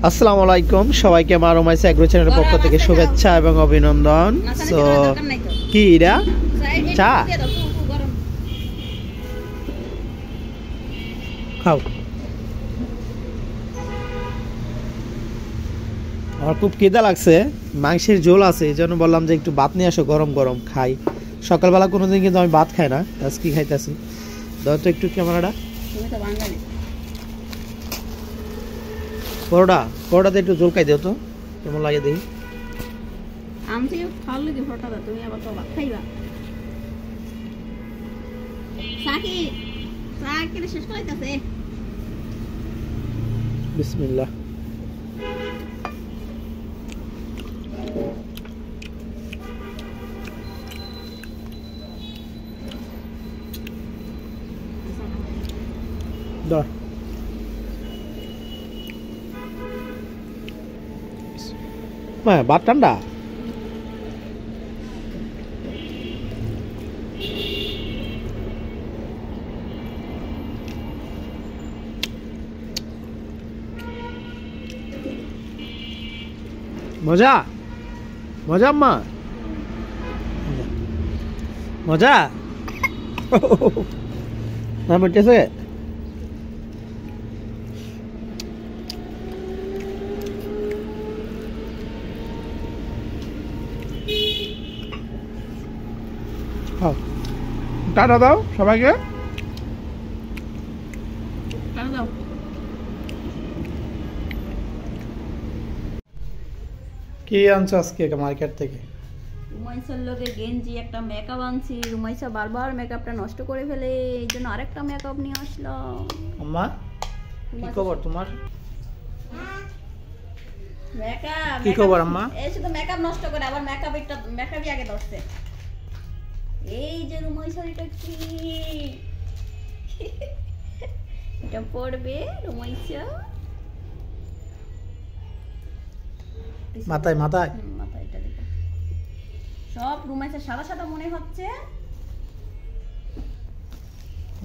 আসসালামু আলাইকুম সবাইকে আমার রোমাইস এগ্রো চ্যানেলের পক্ষ থেকে শুভেচ্ছা এবং অভিনন্দন। সো কি এরা চা খাও। আমার খুব খিদা লাগছে, মাংসের ঝোল আছে, এই জন্য বললাম যে একটু ভাত নিয়ে আসো, গরম গরম খাই। সকালবেলা কোনোদিন কিন্তু আমি ভাত খাই না, আজ কি খাইতেছি। দাও তো একটু ক্যামেরাটা। পরোটাতে একটু ঝোল খাই দিও তো, কেমন লাগে দেখি। আমি তো ভালো লাগে পরোটাটা, তুমি আবার তো ভাত খাইবা। সাকি সাকি শেষ করাইতাছে। বিসমিল্লাহ। দাও ভাত ঠান্ডা। মজা মজা আম্মা, মজা না মিটেছে। টাটা দাও সবাইকে। কি আনছো আজকে মার্কেট থেকে? রুমাইসার লগে গেঞ্জি একটা মেকআপ আনছি। রুমাইসা বারবার মেকআপটা নষ্ট করে ফেলে, এই জন্য আরেকটা মেকআপ নিয়ে আসলাম। আম্মা কি খবর তোমার? মেকআপ কি খবর আম্মা? এই শুধু মেকআপ নষ্ট করে, আবার মেকআপই আগে ধরছে। এই যে রুমাইসার এটা কি, এটা পড়বে রুমাইসা মাথায় মাথায় মাথায়। এটা দেখো সব রুমাইসা সাদা সাদা মনে হচ্ছে।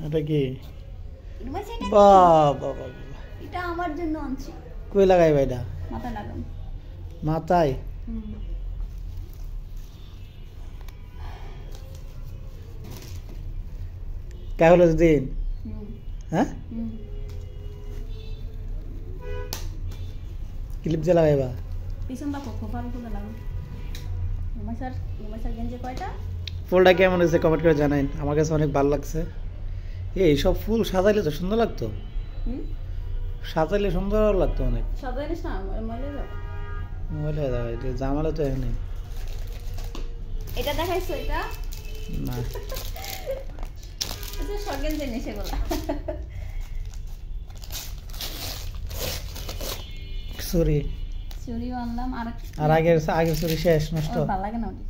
এটা কি রুমাইসা? এটা বাবা বাবা, এটা আমার জন্য আনছি। কই লাগাইবা এটা? মাথায় লাগাম। মাথায়? কে হলো দিন? হ্যাঁ ক্লিপ দিয়ে লাগাইবা? পিছন দেখো খোপার উপরে লাগাও। রুমাইসার গেঞ্জি কয়টা? ফুলটা কেমন হয়েছে কমেন্ট করে জানাইন, আমার কাছে অনেক ভালো লাগছে। এই সব ফুল সাজাইলে তো সুন্দর লাগতো, সাজাইলে সুন্দর লাগতো অনেক। সাজাইলিস না মইলে যাও, মইলে যাও, এটা জামালে তো এখানে। এটা দেখাইছো? এটা না এটা সগেন জিনিস এগুলা। সরি চুরিও আনলাম। আর আগের চুরি শেষ, নষ্ট। ভালো লাগে না ওটি।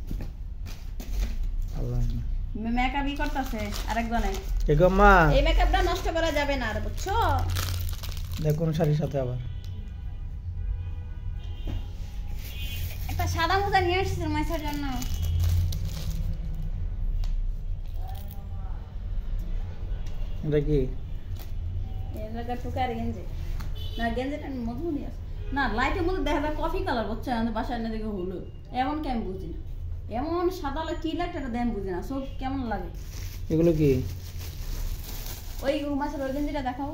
মেকআপই করতেছে আরেকজনে। দেখো মা, এই মেকআপটা নষ্ট করা যাবে না, আর বুঝছো? দেখো শাড়ির সাথে আবার একটা সাদা মোজা নিয়ে আসছি রুমাইসার জন্য। এটা কি? এর লাগা টুকার গেঞ্জি না, গেঞ্জিটা মধুমনি আছে না, লাইটের মধ্যে দেখা যায় কফি কালার, বুঝছো? আমাদের বাসায় এনে দেখে হলুদ, এমন কি আমি বুঝি না। এমন সাদা কি লাগটা দেন বুঝি না, সব কেমন লাগে। এগুলো কি? ওই রুমাইসার ওই গেঞ্জিটা দেখাও।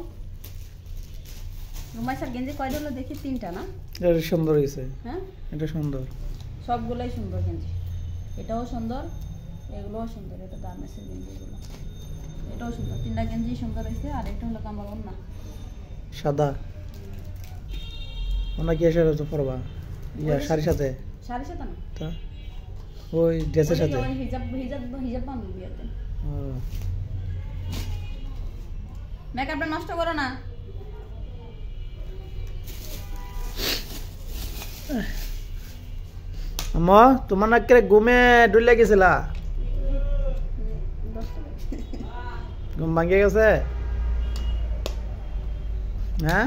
রুমাইসার গেঞ্জি কয়টা হলো দেখি? 3টা না? এটা সুন্দর হয়েছে। হ্যাঁ এটা সুন্দর, সবগুলোই সুন্দর গেঞ্জি। এটাও সুন্দর, এগুলোও সুন্দর। এটা গার্মেন্টসের গেঞ্জি, এগুলো এটাও সুন্দর। 3টা গেঞ্জি সুন্দর হয়েছে। আর এটা হলো কামাল না সাদা। ওনা কি এসে তো পরবা ইয়া শাড়ির সাথে? শাড়ির সাথে না, তা ওই ড্রেসের সাথে হিজাব হিজাব হিজাব বান্ধব বিয়েতে। মেকআপটা নষ্ট করো না। আম্মা তোমার না কে ঘুমে ডুলে গেছিলা? ঘুম ভাঙিয়ে গেছে? হ্যাঁ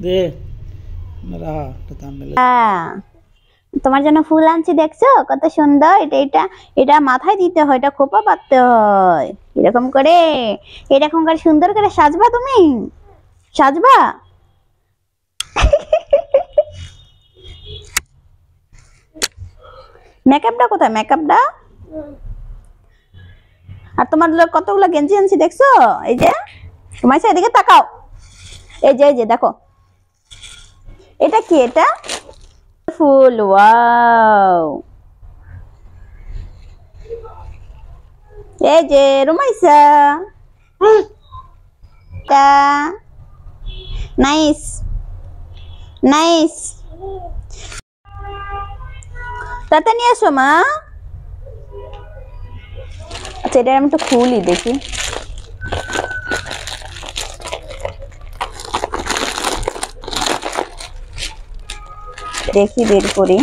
দে তোমার জন্য ফুল আনছি, দেখছো কত সুন্দর। এটা এটা মাথায় দিতে হয়, এটা খোপা পাততে হয় এরকম করে। এরকম করে সুন্দর করে সাজবা তুমি। সাজবা? মেকআপটা কোথায়, মেকআপটা? আর তোমার কতগুলো গেঞ্জি আনছি দেখছো? এই যে রুমাইসা এদিকে তাকাও, এই যে দেখো এটা কি, এটা ফুল। ওয়াও, এই যে রুমাইসা, নাইস নাইস। তাতে নিয়ে আসো মা। আচ্ছা এটা আমি একটু খুলি দেখি। দেখি বের করি।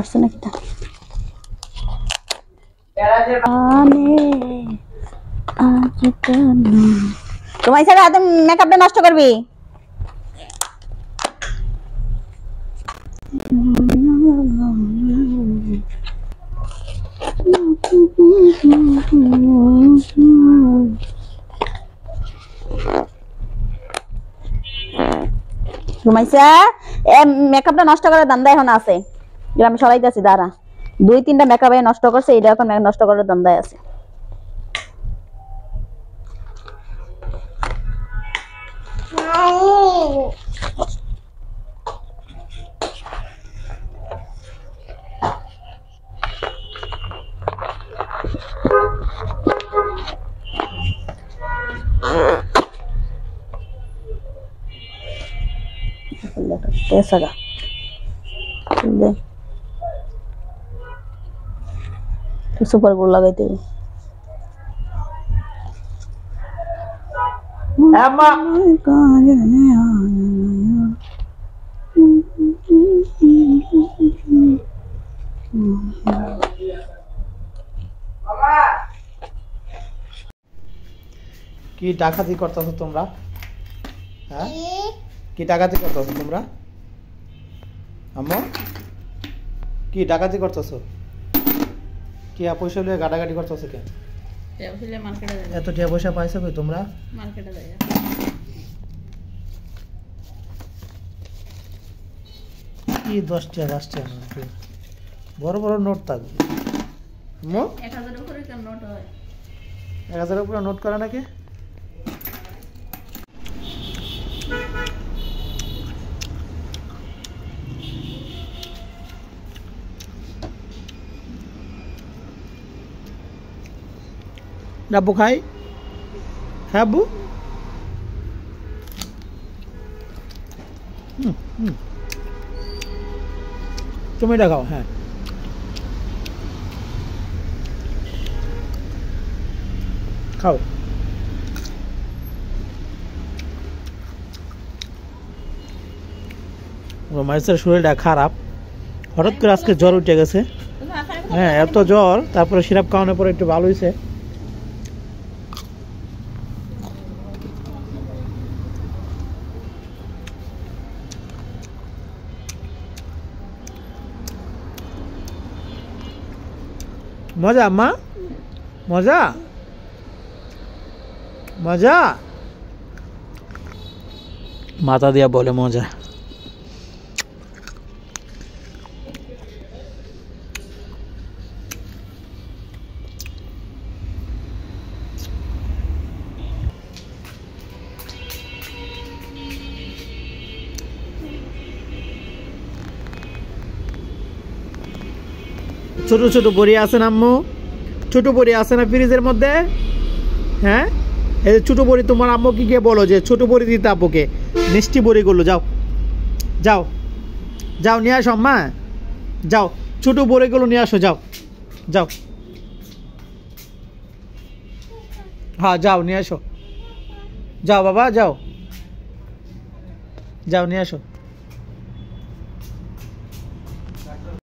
আসছে নাকি তোমার সাথে হাতে মেকআপটা নষ্ট করবি? ঘুমাইছা? মেকআপটা নষ্ট করার ধান্দা এখন আছে, আমি সরাইতেছি দাঁড়া। 2-3টা মেকআপ নষ্ট করছে, এটা এখন নষ্ট করার ধান্দায় আছে। সুপার গুলো লাগাইতে হবে। কি ডাকাতি করতেছো তোমরা? হ্যাঁ, কি ডাকাতি করতেছো তোমরা? আম্মু কি ডাকাতি করতেছো? কি পয়সা লিয়ে গাড়াগাড়ি করতেছো কেন? এত টাকা পয়সা পাইছো কই তোমরা? কি 10 টাকা 5 টাকা বড় বড় নোট থাকবে। 1000 উপরে কেন নোট হয়? 1000 উপরে নোট করা নাকি? আব্বু খাই? হ্যাঁ আব্বু, তুমি এটা খাও। হ্যাঁ খাও। রোমাইসের শরীরটা খারাপ, হঠাৎ করে আজকে জ্বর উঠে গেছে। হ্যাঁ এত জ্বর, তারপরে সিরাপ খাওয়ানোর পরে একটু ভালো হয়েছে। মজা আম্মা, মজা মজা, মাথা দিয়া বলে মজা। ছোট ছোট বড়ি আছে না আম্মু? ছোট বড়ি আছে না ফ্রিজের মধ্যে? হ্যাঁ এই ছোট বড়ি তোমার আম্মুকে গিয়ে বলো যে ছোট বড়ি দিতে আব্বুকে, মিষ্টি বড়িগুলো। যাও যাও যাও নিয়ে আসো আম্মা, যাও ছোট বড়িগুলো নিয়ে আসো, যাও যাও। হ্যাঁ যাও নিয়ে আসো, যাও বাবা যাও, যাও নিয়ে আসো।